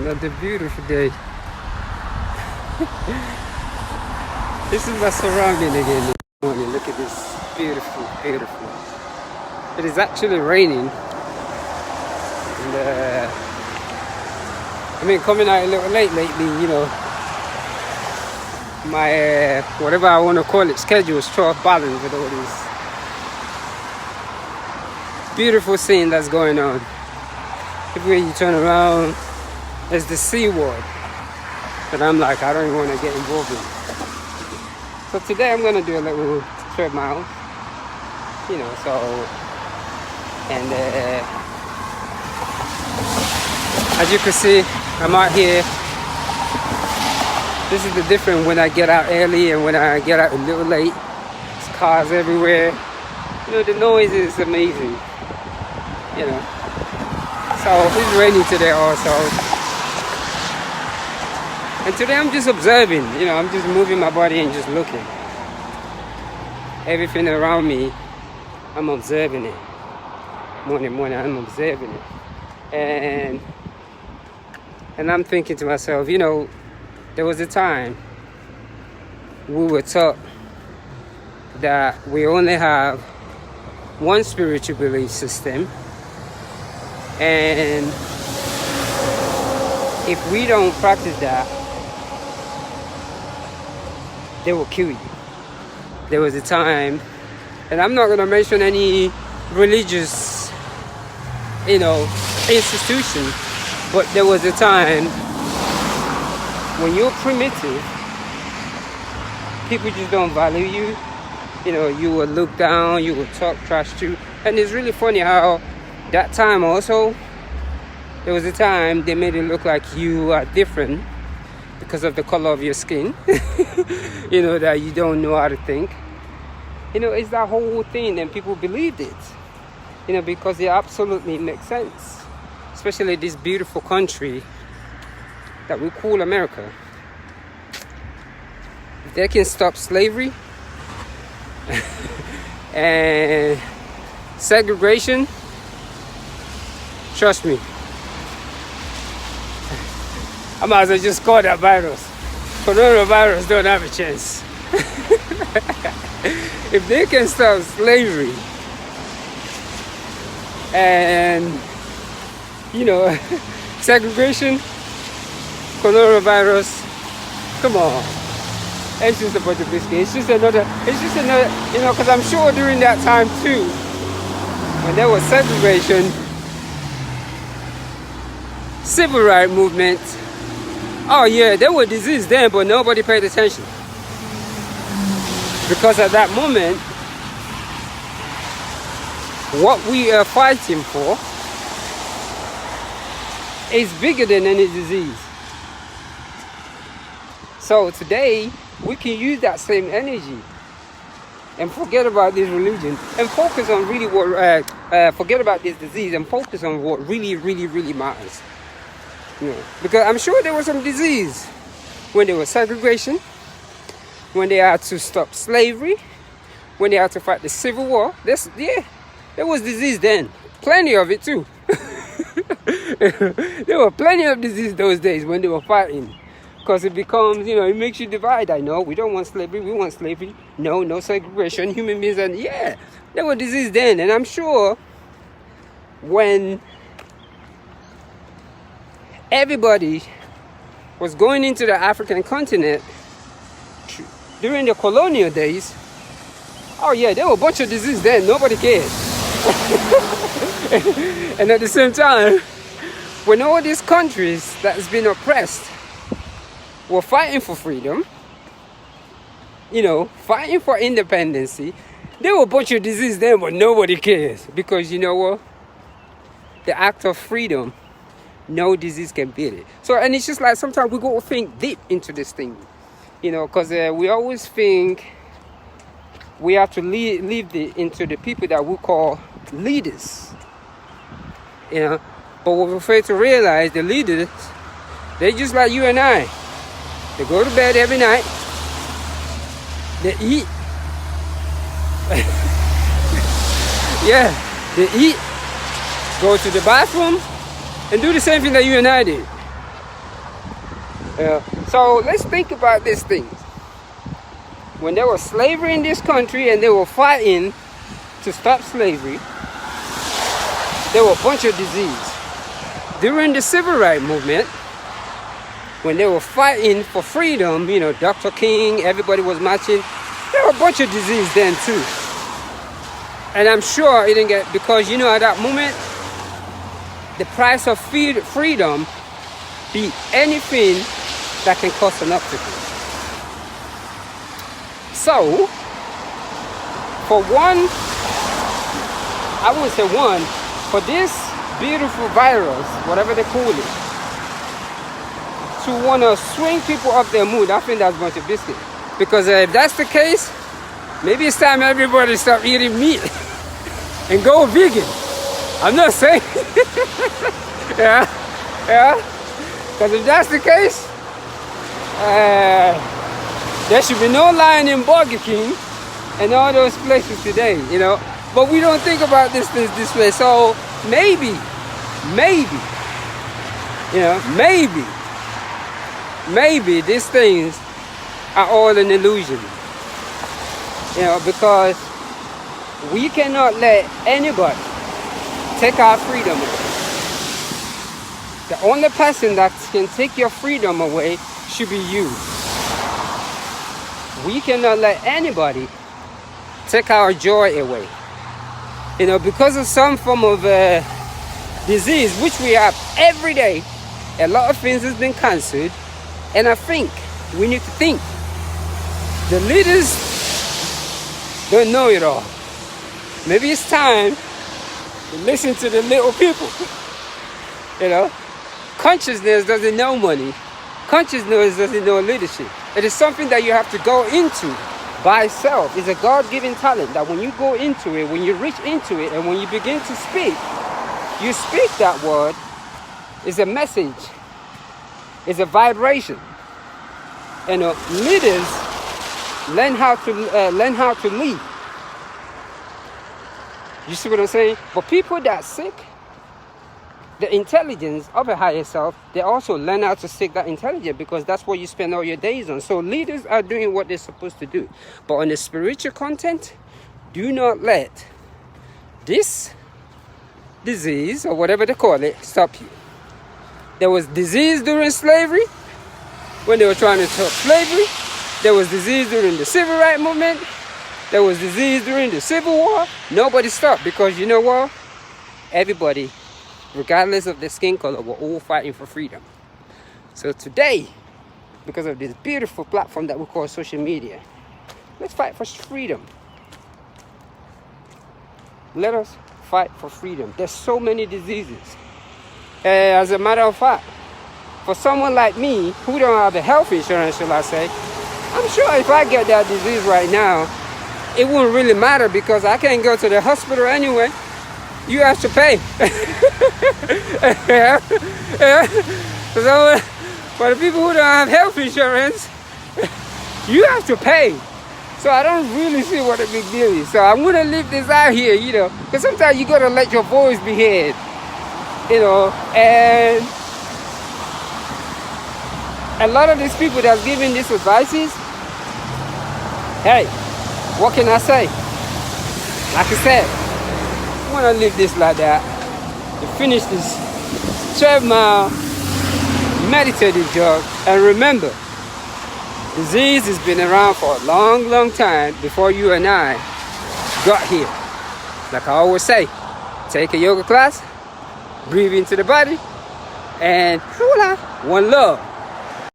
Another beautiful day. This is my surrounding again this morning. Look at this. Beautiful, beautiful. It is actually raining. And coming out a little late lately, my whatever I want to call it schedule is off balance with all this beautiful scene that's going on. Everywhere you turn around, there's the sea world. But I'm like, I don't even want to get involved in it. So today I'm going to do a little treadmill, and as you can see, I'm out here. This is the difference when I get out early and when I get out a little late. There's cars everywhere. The noise is amazing, So it's raining today also. And today I'm just observing, I'm just moving my body and just looking. Everything around me, I'm observing it. Morning, I'm observing it. And I'm thinking to myself, there was a time we were taught that we only have one spiritual belief system. And if we don't practice that, they will kill you. There was a time, and I'm not going to mention any religious, institution, but there was a time when you're primitive, people just don't value you. You will look down, you will talk trash to you. And it's really funny how that time also, there was a time they made it look like you are different because of the color of your skin. That you don't know how to think. It's that whole thing, and people believed it. Because it absolutely makes sense. Especially this beautiful country that we call America. If they can stop slavery and segregation, trust me, I might as well just call that virus. Coronavirus don't have a chance. If they can stop slavery and segregation, coronavirus, come on. It's just a bunch of biscuits. It's just another, because I'm sure during that time too, when there was segregation, civil rights movement, oh yeah, there were diseases then, but nobody paid attention. Because at that moment, what we are fighting for is bigger than any disease. So today, we can use that same energy and forget about this religion and focus on really what, forget about this disease and focus on what really, really, really matters. Because I'm sure there was some disease when there was segregation, when they had to stop slavery, when they had to fight the Civil War. There was disease then. Plenty of it too. There were plenty of disease those days when they were fighting. Because it becomes, it makes you divide. I know, we don't want slavery, we want slavery. No segregation, human beings. And there were disease then. And I'm sure when everybody was going into the African continent during the colonial days, oh yeah, there were a bunch of disease then. Nobody cared. And at the same time, when all these countries that has been oppressed were fighting for freedom, fighting for independency, there were a bunch of disease then, but nobody cares. Because what? The act of freedom, no disease can beat it. So, and it's just like sometimes we go to think deep into this thing, because we always think we have to leave it into the people that we call leaders, But what we fail to realize, the leaders, they're just like you and I. They go to bed every night. They eat. They eat, go to the bathroom, and do the same thing that you and I did. So let's think about these things. When there was slavery in this country and they were fighting to stop slavery, there were a bunch of disease. During the civil rights movement, when they were fighting for freedom, Dr. King, everybody was marching, there were a bunch of disease then too. And I'm sure it didn't get, because at that moment, the price of freedom beat anything that can cause an obstacle. So, for this beautiful virus, whatever they call it, to want to swing people off their mood, I think that's a bunch of biscuit. Because if that's the case, maybe it's time everybody stop eating meat and go vegan. I'm not saying. yeah. Because if that's the case, there should be no line in Burger King and all those places today, But we don't think about this way. So maybe, these things are all an illusion. Because we cannot let anybody take our freedom away. The only person that can take your freedom away should be you. We cannot let anybody take our joy away. Because of some form of disease, which we have every day, a lot of things has been cancelled. And I think we need to think. The leaders don't know it all. Maybe it's time to listen to the little people. Consciousness doesn't know money. Consciousness doesn't know leadership. It is something that you have to go into by self. It's a God-given talent that when you go into it, when you reach into it, and when you begin to speak, you speak that word. It's a message. It's a vibration. Leaders learn how to lead. You see what I'm saying? But people that seek the intelligence of a higher self, they also learn how to seek that intelligence, because that's what you spend all your days on. So leaders are doing what they're supposed to do. But on the spiritual content, do not let this disease, or whatever they call it, stop you. There was disease during slavery, when they were trying to stop slavery. There was disease during the civil rights movement. There was disease during the Civil War. Nobody stopped, because you know what? Everybody, regardless of their skin color, were all fighting for freedom. So today, because of this beautiful platform that we call social media, let's fight for freedom. Let us fight for freedom. There's so many diseases. As a matter of fact, for someone like me who don't have the health insurance, shall I say, I'm sure if I get that disease right now, it wouldn't really matter, because I can't go to the hospital anyway. You have to pay. So for the people who don't have health insurance, you have to pay. So I don't really see what a big deal is. So I'm going to leave this out here, because sometimes you got to let your voice be heard, and a lot of these people that's giving these advices, hey, what can I say? Like I said, I want to leave this like that, to finish this 12-mile meditative jog. And remember, disease has been around for a long, long time before you and I got here. Like I always say, take a yoga class, breathe into the body, and voila, one love.